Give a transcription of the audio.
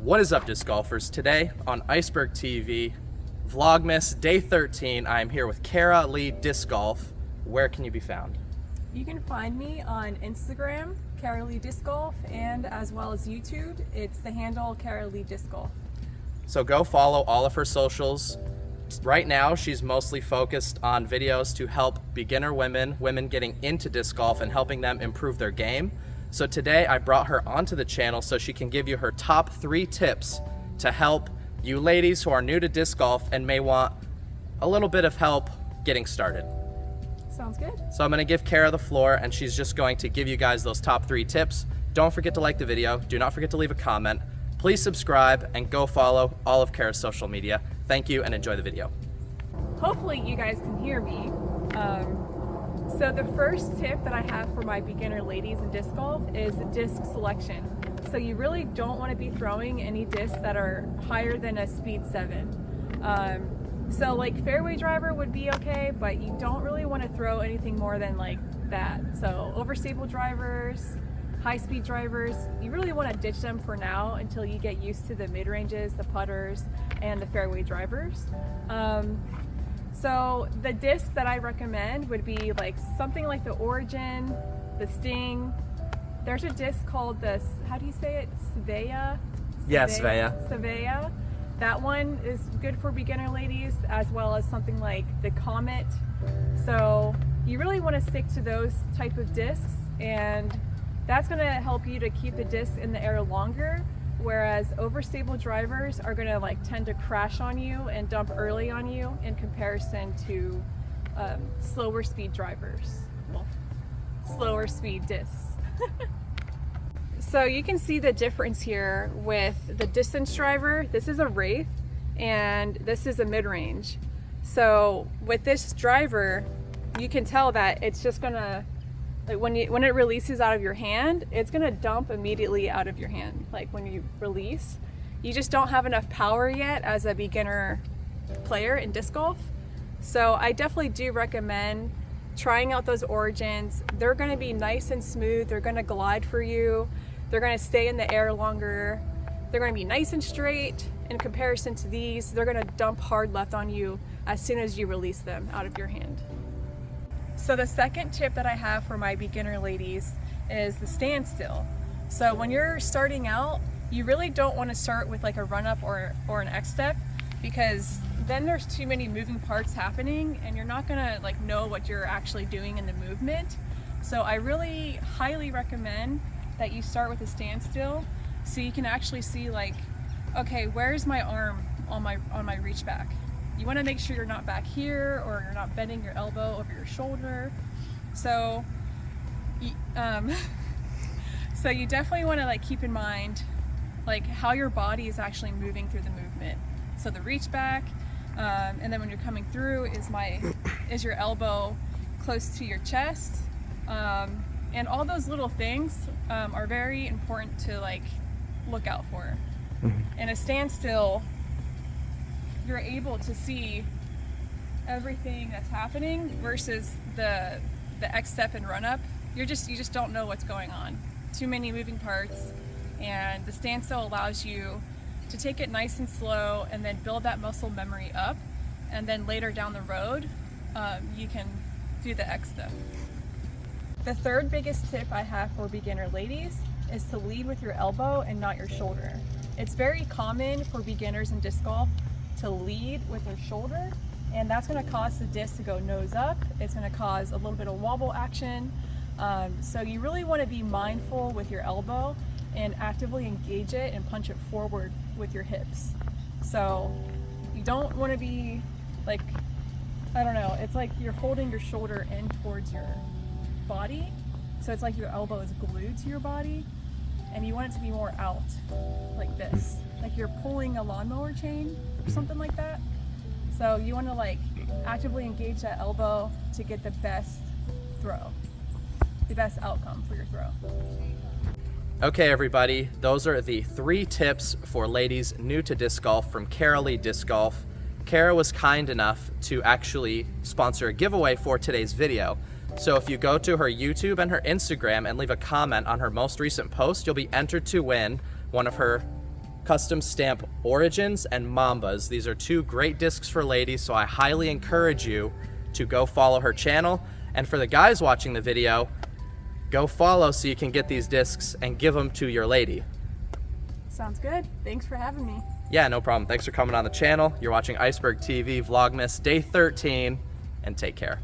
What is up, disc golfers? Today on Iceberg TV, Vlogmas Day 13, I am here with Kara Lee Disc Golf. Where can you be found? You can find me on Instagram, Kara Lee Disc Golf, and as well as YouTube. It's the handle Kara Lee Disc Golf. So go follow all of her socials. Right now, she's mostly focused on videos to help beginner women getting into disc golf and helping them improve their game. So today I brought her onto the channel so she can give you her top 3 tips to help you ladies who are new to disc golf and may want a little bit of help getting started. Sounds good. So I'm gonna give Kara the floor and she's just going to give you guys those top 3 tips. Don't forget to like the video. Do not forget to leave a comment. Please subscribe and go follow all of Kara's social media. Thank you and enjoy the video. Hopefully you guys can hear me. So the first tip that I have for my beginner ladies in disc golf is disc selection. So you really don't want to be throwing any discs that are higher than a speed 7. So like fairway driver would be okay, but you don't really want to throw anything more than like that. So overstable drivers, high speed drivers, you really want to ditch them for now until you get used to the mid-ranges, the putters, and the fairway drivers. So the discs that I recommend would be like something like the Origin, the Sting. There's a disc called the, how do you say it? Svea? Yeah, Svea. Svea. That one is good for beginner ladies, as well as something like the Comet. So you really want to stick to those type of discs, and that's going to help you to keep the disc in the air longer. Whereas overstable drivers are going to like tend to crash on you and dump early on you in comparison to slower speed drivers, well, slower speed discs. So you can see the difference here with the distance driver. This is a Wraith and this is a mid-range. So with this driver, you can tell that it's just gonna, like when it releases out of your hand, it's gonna dump immediately out of your hand. Like when you release, you just don't have enough power yet as a beginner player in disc golf. So I definitely do recommend trying out those Origins. They're gonna be nice and smooth. They're gonna glide for you. They're gonna stay in the air longer. They're gonna be nice and straight. In comparison to these, they're gonna dump hard left on you as soon as you release them out of your hand. So the second tip that I have for my beginner ladies is the standstill. So when you're starting out, you really don't want to start with like a run-up or an X-step, because then there's too many moving parts happening and you're not gonna like know what you're actually doing in the movement. So I really highly recommend that you start with a standstill so you can actually see like, okay, where's my arm on my reach back? You want to make sure you're not back here or you're not bending your elbow over your shoulder. So, so you definitely want to like keep in mind like how your body is actually moving through the movement. So the reach back, and then when you're coming through, is your elbow close to your chest, and all those little things are very important to like look out for. In a standstill, you're able to see everything that's happening versus the X-step and run-up. You just don't know what's going on. Too many moving parts, and the standstill allows you to take it nice and slow and then build that muscle memory up, and then later down the road you can do the X-step. The third biggest tip I have for beginner ladies is to lead with your elbow and not your shoulder. It's very common for beginners in disc golf to lead with their shoulder, and that's going to cause the disc to go nose up. It's going to cause a little bit of wobble action. So you really want to be mindful with your elbow and actively engage it and punch it forward with your hips. So you don't want to be like, I don't know, it's like you're holding your shoulder in towards your body. So it's like your elbow is glued to your body, and you want it to be more out like this. Like you're pulling a lawnmower chain or something like that. So you want to like actively engage that elbow to get the best throw, the best outcome for your throw. Okay everybody, those are the 3 tips for ladies new to disc golf from Kara Lee Disc Golf. Kara was kind enough to actually sponsor a giveaway for today's video. So if you go to her YouTube and her Instagram and leave a comment on her most recent post, you'll be entered to win one of her Custom Stamp Origins and Mambas. These are two great discs for ladies, so I highly encourage you to go follow her channel. And for the guys watching the video, go follow so you can get these discs and give them to your lady. Sounds good. Thanks for having me. Yeah, no problem. Thanks for coming on the channel. You're watching Iceberg TV Vlogmas Day 13, and take care.